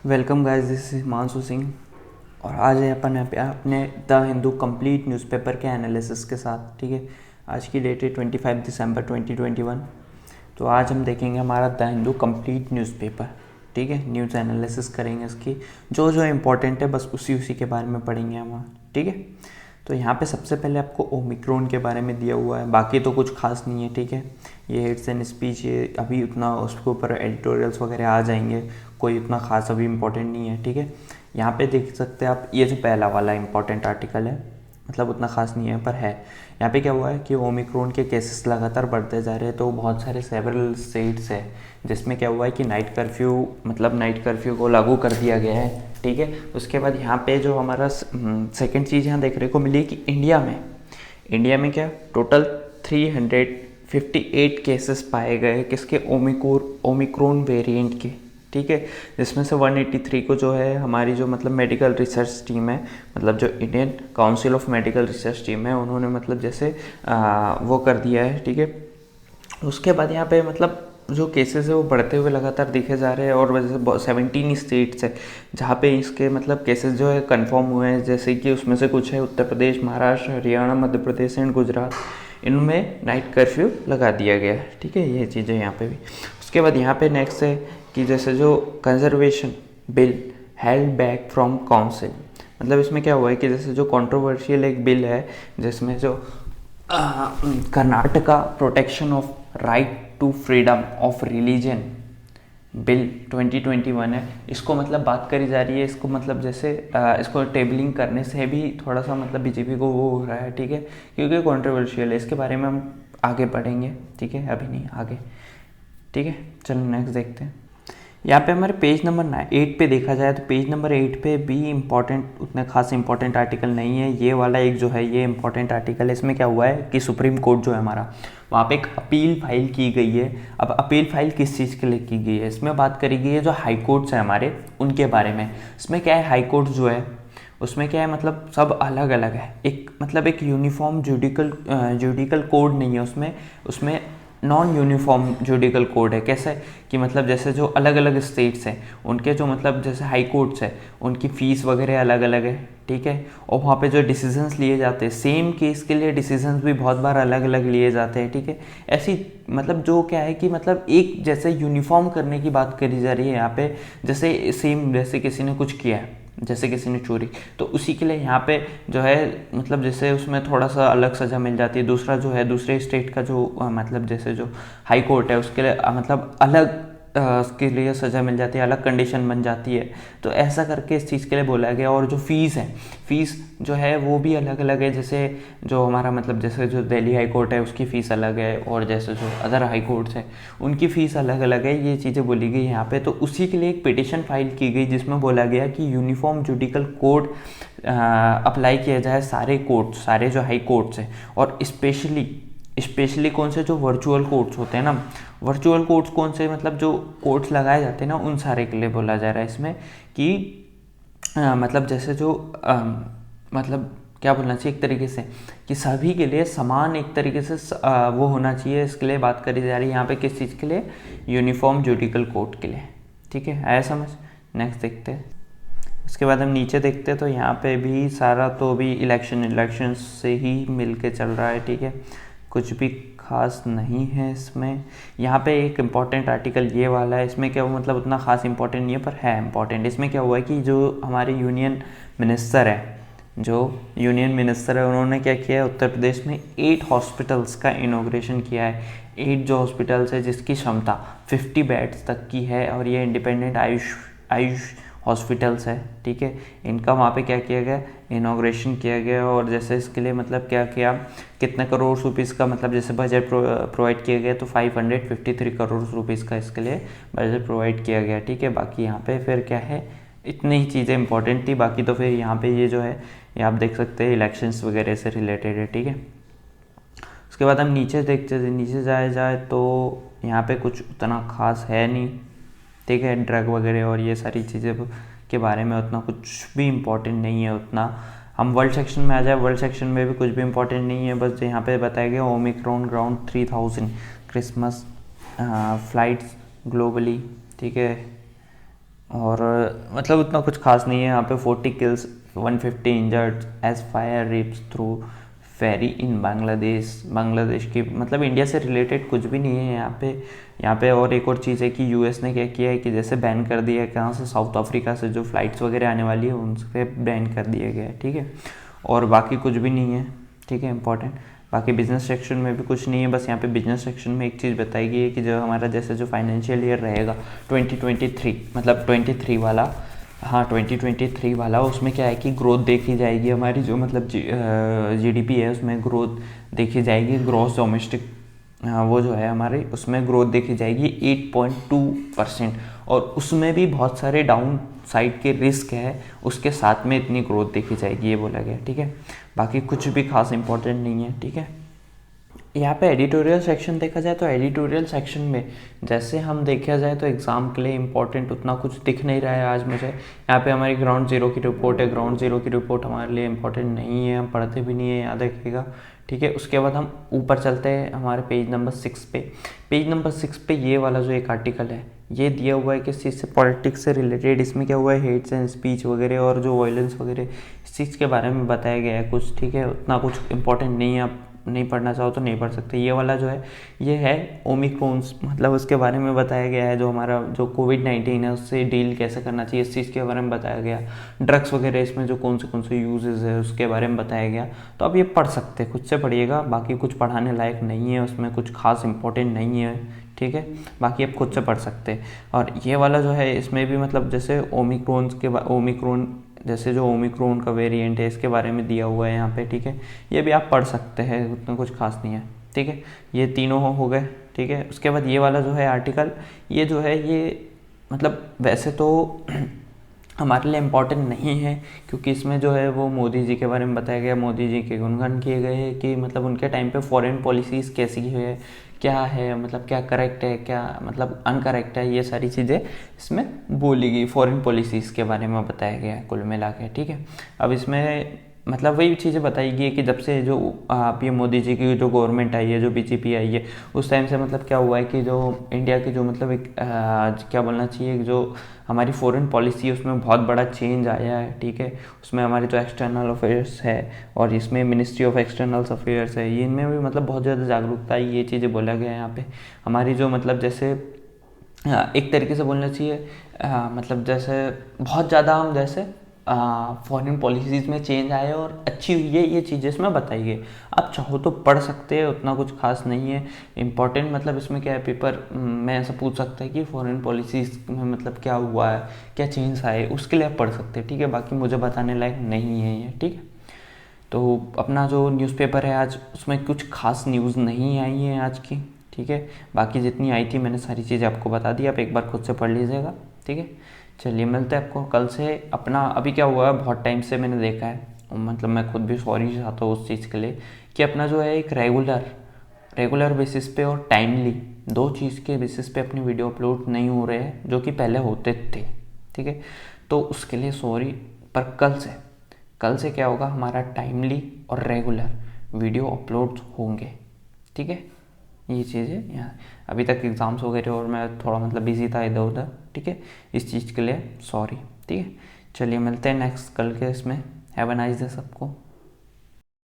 Welcome guys, this is Himanshu Singh. और आज है अपन यहाँ पे अपने द हिंदू कंप्लीट न्यूज़पेपर के एनालिसिस के साथ। ठीक है, आज की डेट है 25 दिसंबर 2021। तो आज हम देखेंगे हमारा द हिंदू कंप्लीट न्यूज़पेपर। ठीक है, न्यूज़ एनालिसिस करेंगे इसकी, जो जो इम्पोर्टेंट है बस उसी के बारे में पढ़ेंगे हम। ठीक है, तो यहाँ पे सबसे पहले आपको ओमिक्रॉन के बारे में दिया हुआ है, बाकी तो कुछ खास नहीं है। ठीक है, ये हेड्स एंड स्पीच, ये अभी उतना उसके ऊपर एडिटोरियल्स वगैरह आ जाएंगे, कोई उतना खास अभी इम्पोर्टेंट नहीं है। ठीक है, यहाँ पे देख सकते हैं आप, ये जो पहला वाला इम्पोर्टेंट आर्टिकल है, मतलब उतना खास नहीं है पर है। यहाँ पे क्या हुआ है कि ओमिक्रॉन के केसेस लगातार बढ़ते जा रहे हैं, तो बहुत सारे सेवरल स्टेट्स है जिसमें क्या हुआ है कि नाइट कर्फ्यू को लागू कर दिया गया है। ठीक है, उसके बाद यहाँ पे जो हमारा सेकंड चीज़ यहाँ देखने को मिली कि इंडिया में क्या टोटल 358 केसेस पाए गए किसके, ओमिक्रॉन वेरिएंट के। ठीक है, जिसमें से 183 को जो है हमारी जो मतलब मेडिकल रिसर्च टीम है, मतलब जो Indian council of medical research team है, उन्होंने मतलब जैसे वो कर दिया है। ठीक है, उसके बाद यहाँ पे मतलब जो केसेस है वो बढ़ते हुए लगातार दिखे जा रहे हैं, और वजह से 17 स्टेट्स है जहाँ पे इसके मतलब केसेस जो है कंफर्म हुए हैं। जैसे कि उसमें से कुछ है उत्तर प्रदेश, महाराष्ट्र, हरियाणा, मध्य प्रदेश एंड गुजरात, इनमें नाइट कर्फ्यू लगा दिया गया है। ठीक है, ये चीज़ें यहाँ पे भी। उसके बाद यहाँ पे नेक्स्ट है कि जैसे जो conservation bill held back from council, मतलब इसमें क्या हुआ है कि जैसे जो कंट्रोवर्शियल एक बिल है जिसमें जो Karnataka protection of right to freedom of religion bill 2021 है, इसको मतलब बात करी जा रही है। इसको मतलब जैसे इसको टेबलिंग करने से भी थोड़ा सा मतलब बीजेपी को वो हो रहा है। ठीक है, क्योंकि कंट्रोवर्शियल है, इसके बारे में हम आगे पढ़ेंगे। ठीक है, अभी नहीं, आगे। ठीक है, चलो नेक्स्ट देखते हैं। यहाँ पे हमारे पेज नंबर 8 पे देखा जाए तो पेज नंबर 8 पे भी इम्पॉर्टेंट, उतने खास इंपॉर्टेंट आर्टिकल नहीं है। ये वाला एक जो है ये इम्पॉर्टेंट आर्टिकल है। इसमें क्या हुआ है कि सुप्रीम कोर्ट जो है हमारा, वहाँ पे एक अपील फाइल की गई है। अब अपील फाइल किस चीज़ के लिए की गई है, इसमें बात करी गई है जो हाई कोर्ट्स है हमारे, उनके बारे में। इसमें क्या है, हाई कोर्ट जो है उसमें क्या है, मतलब सब अलग अलग है, एक मतलब एक यूनिफॉर्म जुडिकल कोड नहीं है उसमें उसमें नॉन यूनिफॉर्म जुडिकल कोड है। कैसे कि मतलब जैसे जो अलग अलग स्टेट्स हैं उनके जो मतलब जैसे हाई कोर्ट्स है उनकी फ़ीस वगैरह अलग अलग है। ठीक है, और वहाँ पे जो डिसीजंस लिए जाते हैं सेम केस के लिए डिसीजंस भी बहुत बार अलग अलग लिए जाते हैं। ठीक है, ऐसी मतलब जो क्या है कि मतलब एक जैसे यूनिफॉर्म करने की बात करी जा रही है यहाँ पे। जैसे सेम, जैसे किसी ने कुछ किया है, जैसे किसी ने चोरी, तो उसी के लिए यहाँ पे जो है मतलब जैसे उसमें थोड़ा सा अलग सज़ा मिल जाती है। दूसरा जो है दूसरे स्टेट का जो मतलब जैसे जो हाई कोर्ट है उसके लिए मतलब अलग उसके लिए सज़ा मिल जाती है, अलग कंडीशन बन जाती है। तो ऐसा करके इस चीज़ के लिए बोला गया। और जो फ़ीस है, फ़ीस जो है वो भी अलग अलग है। जैसे जो हमारा मतलब जैसे जो दिल्ली हाई कोर्ट है उसकी फ़ीस अलग है, और जैसे जो अदर हाई कोर्ट्स है उनकी फ़ीस अलग अलग है। ये चीज़ें बोली गई यहाँ पे। तो उसी के लिए एक पिटिशन फाइल की गई जिसमें बोला गया कि यूनिफॉर्म जुडिकल कोड अप्लाई किया जाए सारे कोर्ट्स, सारे जो हाई कोर्ट्स हैं, और स्पेशली कौन से जो वर्चुअल कोर्ट्स होते हैं ना, वर्चुअल कोर्ट्स कौन से, मतलब जो कोर्ट्स लगाए जाते हैं ना उन सारे के लिए बोला जा रहा है इसमें कि मतलब जैसे जो मतलब क्या बोलना चाहिए एक तरीके से कि सभी के लिए समान एक तरीके से वो होना चाहिए। इसके लिए बात करी जा रही है यहाँ पे किस चीज़ के लिए, यूनिफॉर्म जुडिकल कोर्ट के लिए। ठीक है, आया समझ। नेक्स्ट देखते हैं। उसके बाद हम नीचे देखते हैं तो यहाँ पे भी सारा तो अभी इलेक्शन से ही मिल के चल रहा है। ठीक है, कुछ भी खास नहीं है इसमें। यहाँ पे एक इम्पॉर्टेंट आर्टिकल ये वाला है, इसमें क्या हुआ मतलब उतना खास इंपॉर्टेंट नहीं है पर है इम्पॉर्टेंट। इसमें क्या हुआ है कि जो हमारे यूनियन मिनिस्टर है उन्होंने क्या किया है, उत्तर प्रदेश में 8 हॉस्पिटल्स का इनॉग्रेशन किया है। 8 जो हॉस्पिटल्स है जिसकी क्षमता 50 बेड्स तक की है, और ये इंडिपेंडेंट आयुष हॉस्पिटल्स है। ठीक है, इनका वहाँ पे क्या किया गया, इनॉग्रेशन किया गया। और जैसे इसके लिए मतलब क्या किया, कितने करोड़ रुपीज़ का मतलब जैसे बजट प्रोवाइड किया गया, तो 553 करोड़ रुपीज़ का इसके लिए बजट प्रोवाइड किया गया। ठीक है, बाकी यहाँ पे फिर क्या है, इतनी ही चीज़ें इंपॉर्टेंट थी। बाकी तो फिर यहाँ पे ये जो है ये आप देख सकते हैं इलेक्शंस वगैरह से रिलेटेड है। ठीक है, उसके बाद हम नीचे जाए तो यहाँ पे कुछ उतना खास है नहीं। ठीक है, ड्रग वगैरह और ये सारी चीज़ें के बारे में उतना कुछ भी इम्पोर्टेंट नहीं है उतना। हम वर्ल्ड सेक्शन में आ जाए, वर्ल्ड सेक्शन में भी कुछ भी इम्पोर्टेंट नहीं है। बस यहाँ पे बताया गया Omicron ground 3000 Christmas flights globally. ठीक है, और मतलब उतना कुछ खास नहीं है यहाँ पे। 40 kills 150 injured as fire rips through ferry in Bangladesh. Bangladesh की मतलब इंडिया से रिलेटेड कुछ भी नहीं है यहाँ पे। यहाँ पे और एक और चीज़ है कि यूएस ने क्या किया है कि जैसे बैन कर दिया है कहाँ से, साउथ अफ्रीका से जो फ्लाइट्स वगैरह आने वाली है उन पर बैन कर दिया गया है, ठीक है। और बाकी कुछ भी नहीं है, ठीक है, इंपॉर्टेंट। बाकी बिजनेस सेक्शन में भी कुछ नहीं है, बस यहाँ पे बिजनेस सेक्शन में एक चीज़ बताई गई है कि जो हमारा जैसे जो फाइनेंशियल ईयर रहेगा 2023 मतलब 23 वाला, हाँ 2023 वाला, उसमें क्या है कि ग्रोथ देखी जाएगी हमारी, जो मतलब जीडीपी है उसमें ग्रोथ देखी जाएगी। ग्रॉस डोमेस्टिक वो जो है हमारी उसमें ग्रोथ देखी जाएगी 8.2%। और उसमें भी बहुत सारे डाउन साइड के रिस्क है, उसके साथ में इतनी ग्रोथ देखी जाएगी, ये बोला गया, ठीक है। बाकी कुछ भी खास इंपॉर्टेंट नहीं है, ठीक है। यहाँ पे एडिटोरियल सेक्शन देखा जाए तो एडिटोरियल सेक्शन में जैसे हम देखा जाए तो एग्ज़ाम के लिए इम्पोर्टेंट उतना कुछ दिख नहीं रहा है आज मुझे। यहाँ पे हमारी ग्राउंड ज़ीरो की रिपोर्ट है, ग्राउंड ज़ीरो की रिपोर्ट हमारे लिए इम्पोर्टेंट नहीं है, हम पढ़ते भी नहीं है, याद रखिएगा, ठीक है। उसके बाद हम ऊपर चलते हैं हमारे पेज नंबर 6 पे। पेज नंबर 6 पे ये वाला जो एक आर्टिकल है ये दिया हुआ है किस चीज़ से, पॉलिटिक्स से रिलेटेड। इसमें क्या हुआ है, हेट्स एंड स्पीच वगैरह और जो वायलेंस वगैरह इस चीज़ के बारे में बताया गया है कुछ, ठीक है। उतना कुछ इंपॉर्टेंट नहीं है, आप नहीं पढ़ना चाहो तो नहीं पढ़ सकते। ये वाला जो है ये है ओमिक्रॉन्स, मतलब उसके बारे में बताया गया है, जो हमारा जो कोविड-19 है उससे डील कैसे करना चाहिए इस चीज़ के बारे में बताया गया। ड्रग्स वगैरह इसमें जो कौन से यूजेस है उसके बारे में बताया गया। तो आप ये पढ़ सकते हैं, खुद से पढ़िएगा, बाकी कुछ पढ़ाने लायक नहीं है, उसमें कुछ खास इंपॉर्टेंट नहीं है, ठीक है। बाकी आप खुद से पढ़ सकते हैं। और ये वाला जो है इसमें भी मतलब जैसे ओमिक्रॉन जैसे जो ओमिक्रॉन का वेरिएंट है इसके बारे में दिया हुआ है यहाँ पे, ठीक है। ये भी आप पढ़ सकते हैं, उतना कुछ खास नहीं है, ठीक है। ये तीनों हो गए, ठीक है। उसके बाद ये वाला जो है आर्टिकल, ये जो है ये मतलब वैसे तो हमारे लिए इम्पोर्टेंट नहीं है, क्योंकि इसमें जो है वो मोदी जी के बारे में बताया गया, मोदी जी के गुणगान किए गए हैं कि मतलब उनके टाइम पे फॉरेन पॉलिसीज़ कैसी है, क्या है, मतलब क्या करेक्ट है, क्या मतलब अनकरेक्ट है, ये सारी चीज़ें इसमें बोली गई, फॉरेन पॉलिसीज़ के बारे में बताया गया है कुल मिला के, ठीक है। अब इसमें मतलब वही चीज़ें बताई गई है कि जब से जो आप ये मोदी जी की जो गवर्नमेंट आई है, जो बीजेपी आई है, उस टाइम से मतलब क्या हुआ है कि जो इंडिया की जो मतलब एक क्या बोलना चाहिए, जो हमारी फॉरेन पॉलिसी है उसमें बहुत बड़ा चेंज आया है, ठीक है। उसमें हमारे जो एक्सटर्नल अफेयर्स है और इसमें मिनिस्ट्री ऑफ एक्सटर्नल अफेयर्स है, ये इनमें भी मतलब बहुत ज़्यादा जागरूकता आई, ये चीज़ें बोला गया है यहाँ पे। हमारी जो मतलब जैसे एक तरीके से बोलना चाहिए मतलब जैसे बहुत ज़्यादा हम जैसे फॉरेन पॉलिसीज़ में चेंज आए और अच्छी हुई है, ये चीज़ें इसमें बताई गई। आप चाहो तो पढ़ सकते हैं, उतना कुछ खास नहीं है इम्पॉर्टेंट। मतलब इसमें क्या है, पेपर में ऐसा पूछ सकता है कि फॉरेन पॉलिसीज़ में मतलब क्या हुआ है, क्या चेंज आए, उसके लिए आप पढ़ सकते हैं, ठीक है। बाकी मुझे बताने लायक नहीं है ये, ठीक है। तो अपना जो न्यूज़पेपर है आज उसमें कुछ खास न्यूज़ नहीं आई है आज की, ठीक है। बाकी जितनी आई थी मैंने सारी चीज़ें आपको बता दी, आप एक बार खुद से पढ़ लीजिएगा, ठीक है। चलिए मिलते हैं आपको कल से। अपना अभी क्या हुआ है, बहुत टाइम से मैंने देखा है, मतलब मैं खुद भी सॉरी चाहता हूँ उस चीज़ के लिए कि अपना जो है एक रेगुलर बेसिस पे और टाइमली दो चीज़ के बेसिस पे अपनी वीडियो अपलोड नहीं हो रहे हैं, जो कि पहले होते थे, ठीक है। तो उसके लिए सॉरी, पर कल से क्या होगा, हमारा टाइमली और रेगुलर वीडियो अपलोड होंगे, ठीक है। ये चीज़ें यहाँ अभी तक एग्ज़ाम्स हो गए थे और मैं थोड़ा मतलब बिजी था इधर उधर, ठीक है। इस चीज़ के लिए सॉरी, ठीक है। चलिए मिलते हैं नेक्स्ट कल के इसमें। हैव अ नाइस डे सबको।